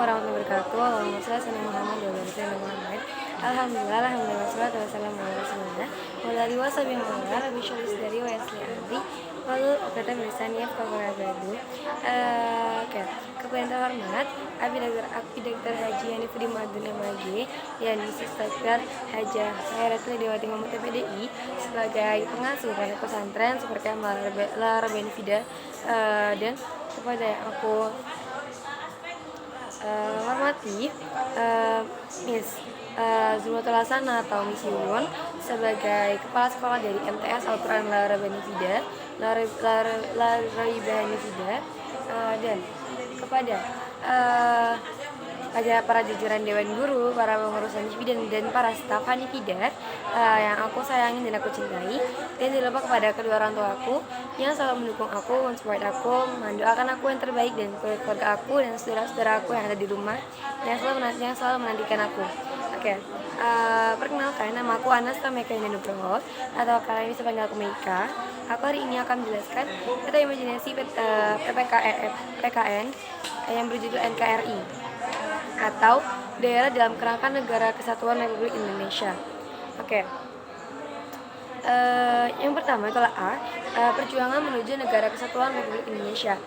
warahmatullahi wabarakatuh. Allahumma shalli ala sayyidina Muhammad wa ala ali sayyidina Muhammad. Alhamdulillah, wassalatu wassalamu ala rasulillah wa ala alihi washabihi wa ala rabbi shrah li sadri wa yassir li amri wahlul 'uqdatam min lisani yafqahu qawli. Oke, kepada yang terhormat Abdi Dr. Haji Hanifudin Madun MAG yang Sistekar Haja Khairatul Dewati Muhammad PDI sebagai pengasuh pondok pesantren seperti Benefida, dan kepada yang aku hormati Miss Zulatul Hasanah atau Miss Yuyun sebagai kepala sekolah dari MTS Al-Quran Lara Benefida, dan kepada para jajaran Dewan Guru, para pengurus Hanifida dan para staf Hanifida yang aku sayangi dan aku cintai, dan tidak lupa kepada kedua orang tua aku yang selalu mendukung aku, mensupport aku, mendoakan aku yang terbaik, dan keluarga aku dan saudara-saudara aku yang ada di rumah yang selalu menantikan aku. Oke, perkenalkan, nama aku Anas Tameka Nugroho atau kalian bisa panggil aku Meika. Aku hari ini akan menjelaskan peta imajinasi PKN yang berjudul NKRI atau daerah dalam kerangka Negara Kesatuan Republik Indonesia. Oke. Yang pertama adalah perjuangan menuju Negara Kesatuan Republik Indonesia.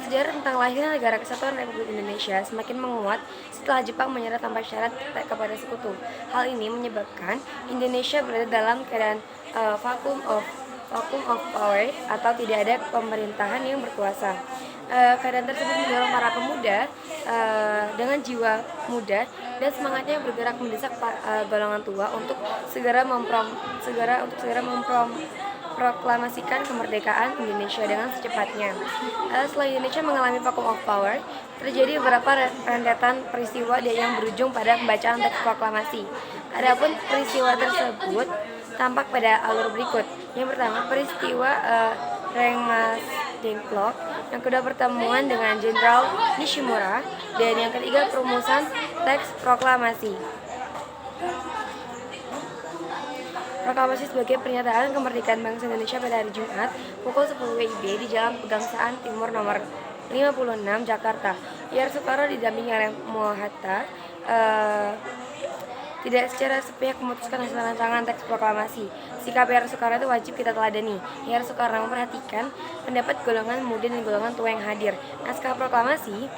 Sejarah tentang lahirnya Negara Kesatuan Republik Indonesia semakin menguat setelah Jepang menyerah tanpa syarat kepada sekutu. Hal ini menyebabkan Indonesia berada dalam keadaan vacuum of power atau tidak ada pemerintahan yang berkuasa. Keadaan tersebut mendorong para pemuda dengan jiwa muda dan semangatnya bergerak mendesak golongan tua untuk segera memproklamasikan kemerdekaan Indonesia dengan secepatnya. Setelah Indonesia mengalami vacuum of power, terjadi beberapa rentetan peristiwa yang berujung pada pembacaan teks proklamasi. Adapun peristiwa tersebut tampak pada alur berikut. Yang pertama, peristiwa Rengas Dengklok, yang kedua pertemuan dengan Jenderal Nishimura, dan yang ketiga perumusan teks proklamasi. Proklamasi sebagai pernyataan kemerdekaan bangsa Indonesia pada hari Jumat pukul 10 WIB di Jalan Pegangsaan Timur nomor 56 Jakarta. YR Soekarno didampingi oleh Mohatta tidak secara sepihak memutuskan hasil rancangan teks proklamasi. Sikap YR Soekarno itu wajib kita teladani. YR Soekarno memperhatikan pendapat golongan muda dan golongan tua yang hadir. Naskah proklamasi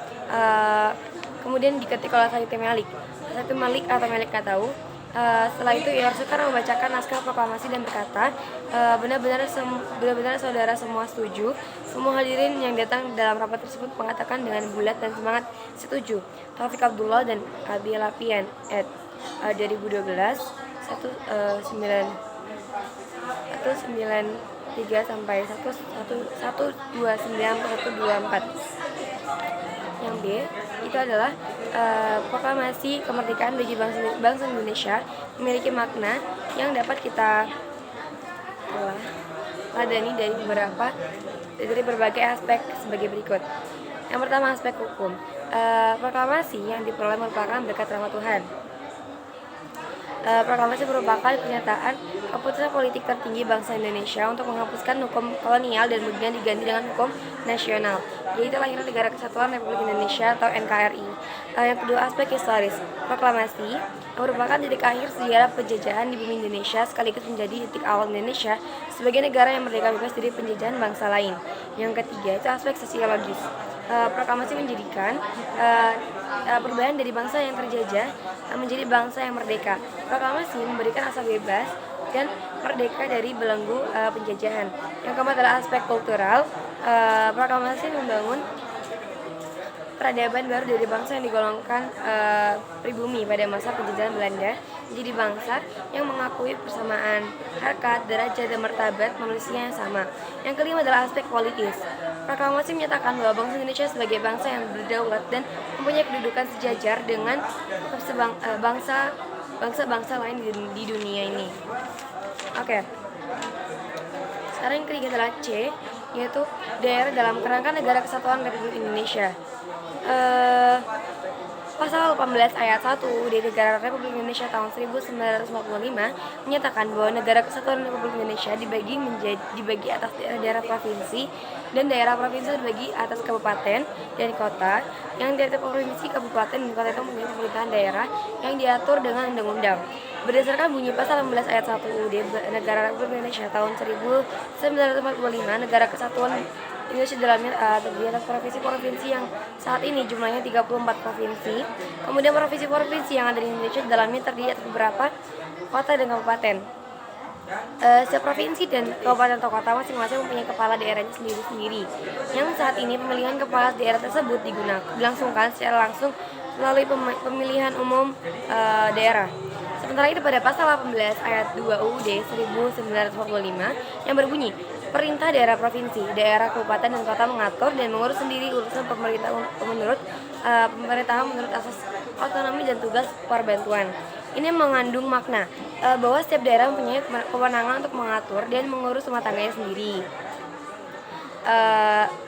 kemudian diketik oleh Said Malik atau Malik Katau. Setelah itu YR Soekarno membacakan naskah proklamasi dan berkata, benar-benar saudara semua setuju. Semua hadirin yang datang dalam rapat tersebut mengatakan dengan bulat dan semangat setuju. Taufik Abdullah dan Abi Lapian 2012 193 sampai 129/124. Yang B itu adalah proklamasi kemerdekaan bagi bangsa Indonesia memiliki makna yang dapat kita ladani dari berbagai aspek sebagai berikut. Yang pertama, aspek hukum. Proklamasi yang diperoleh merupakan berkat rahmat Tuhan. Proklamasi merupakan pernyataan keputusan politik tertinggi bangsa Indonesia untuk menghapuskan hukum kolonial dan kemudian diganti dengan hukum nasional, yaitu lahirnya Negara Kesatuan Republik Indonesia atau NKRI. Yang kedua, aspek historis. Proklamasi merupakan titik akhir sejarah penjajahan di bumi Indonesia sekaligus menjadi titik awal Indonesia sebagai negara yang merdeka bebas dari penjajahan bangsa lain. Yang ketiga, itu aspek sosiologis. Proklamasi menjadikan perubahan dari bangsa yang terjajah menjadi bangsa yang merdeka. Proklamasi memberikan asa bebas dan merdeka dari belenggu penjajahan. Yang keempat adalah aspek kultural. Proklamasi membangun peradaban baru dari bangsa yang digolongkan pribumi pada masa penjajahan Belanda menjadi bangsa yang mengakui persamaan harkat, derajat, dan martabat manusia yang sama. Yang kelima adalah aspek politis. Proklamasi menyatakan bahwa bangsa Indonesia sebagai bangsa yang berdaulat dan mempunyai kedudukan sejajar dengan bangsa-bangsa lain di dunia ini. Oke. Sekarang yang ketiga adalah C, yaitu daerah dalam kerangka Negara Kesatuan Republik Indonesia. Pasal 18 ayat 1 di Negara Republik Indonesia tahun 1945 menyatakan bahwa Negara Kesatuan Republik Indonesia dibagi atas daerah-daerah provinsi, dan daerah provinsi dibagi atas kabupaten dan kota. Yang tiap provinsi, kabupaten, dan kota itu memiliki pemerintahan daerah yang diatur dengan undang-undang. Berdasarkan bunyi pasal 16 ayat 1 UUD Negara Republik Indonesia tahun 1945, Negara Kesatuan Indonesia dalamnya terdiri atas provinsi-provinsi yang saat ini jumlahnya 34 provinsi. Kemudian provinsi-provinsi yang ada di Indonesia dalamnya terdiri atas beberapa kota dan kabupaten. Setiap provinsi dan kabupaten atau kota masing-masing mempunyai kepala daerahnya sendiri-sendiri. Yang saat ini pemilihan kepala daerah tersebut dilangsungkan secara langsung melalui pemilihan umum daerah. Sementara itu pada pasal 18 ayat 2 UUD 1945 yang berbunyi, perintah daerah provinsi, daerah, kabupaten, dan kota mengatur dan mengurus sendiri urusan pemerintahan menurut asas otonomi dan tugas perbantuan. Ini mengandung makna bahwa setiap daerah mempunyai kewenangan untuk mengatur dan mengurus rumah tangganya sendiri,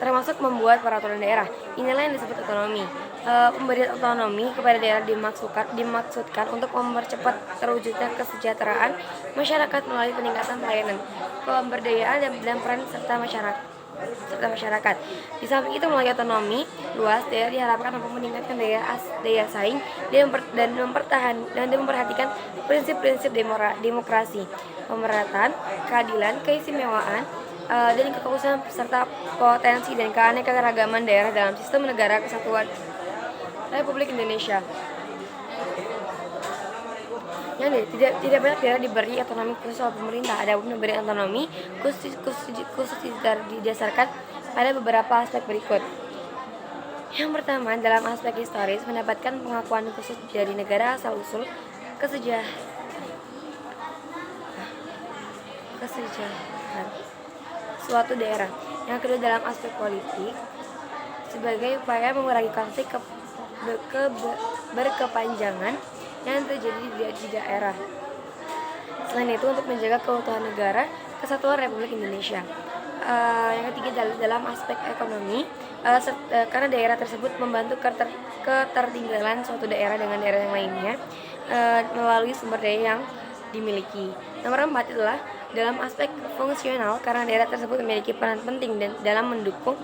termasuk membuat peraturan daerah. Inilah yang disebut otonomi. Pemberian otonomi kepada daerah dimaksudkan untuk mempercepat terwujudnya kesejahteraan masyarakat melalui peningkatan pelayanan, pemberdayaan, dan peran serta masyarakat. Di samping itu, melalui otonomi luas, daerah diharapkan mampu meningkatkan daya saing dan memperhatikan prinsip-prinsip demokrasi, pemerataan, keadilan, keistimewaan, dan kekhususan serta potensi dan keanekaragaman daerah dalam sistem negara kesatuan Republik Indonesia. Yang tidak banyak daerah diberi otonomi khusus oleh pemerintah. Adapun pemberian otonomi khusus didasarkan pada beberapa aspek berikut. Yang pertama, dalam aspek historis, mendapatkan pengakuan khusus dari negara asal usul kesejahan suatu daerah. Yang kedua, dalam aspek politik, sebagai upaya mengurangi konflik berkepanjangan yang terjadi di daerah. Selain itu, untuk menjaga keutuhan negara kesatuan Republik Indonesia. Yang ketiga, dalam aspek ekonomi, karena daerah tersebut membantu ketertinggalan suatu daerah dengan daerah yang lainnya melalui sumber daya yang dimiliki. Nomor 4 adalah dalam aspek fungsional, karena daerah tersebut memiliki peran penting dalam mendukung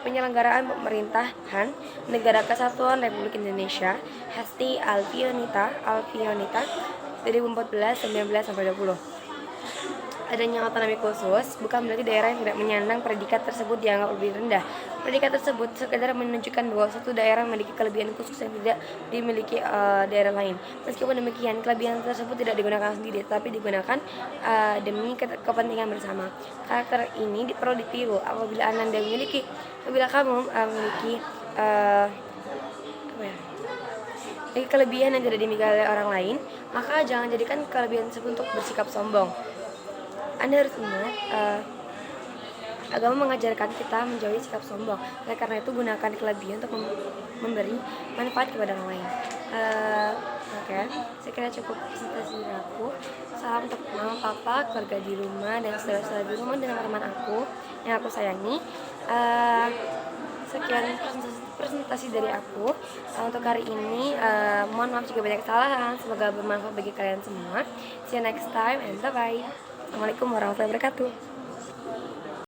penyelenggaraan pemerintahan Negara Kesatuan Republik Indonesia. Hesti Alfionita 2014-19-20. Adanya otonomi khusus bukan berarti daerah yang tidak menyandang predikat tersebut dianggap lebih rendah. Predikat tersebut sekedar menunjukkan bahwa suatu daerah memiliki kelebihan khusus yang tidak dimiliki daerah lain. Meskipun demikian, kelebihan tersebut tidak digunakan sendiri, tapi digunakan demi kepentingan bersama. Karakter ini perlu ditiru apabila kamu memiliki kelebihan yang tidak dimiliki oleh orang lain, maka jangan jadikan kelebihan tersebut untuk bersikap sombong. Anda harus ingat, agama mengajarkan kita menjauhi sikap sombong. Oleh karena itu, gunakan kelebihan untuk memberi manfaat kepada orang lain. Oke, saya kira cukup presentasi dari aku. Salam untuk mama, papa, keluarga di rumah, dan saudara-saudara di rumah, dan teman-teman aku yang aku sayangi. Sekian presentasi dari aku untuk hari ini. Mohon maaf jika banyak kesalahan. Semoga bermanfaat bagi kalian semua. See you next time and bye-bye. Assalamualaikum warahmatullahi wabarakatuh.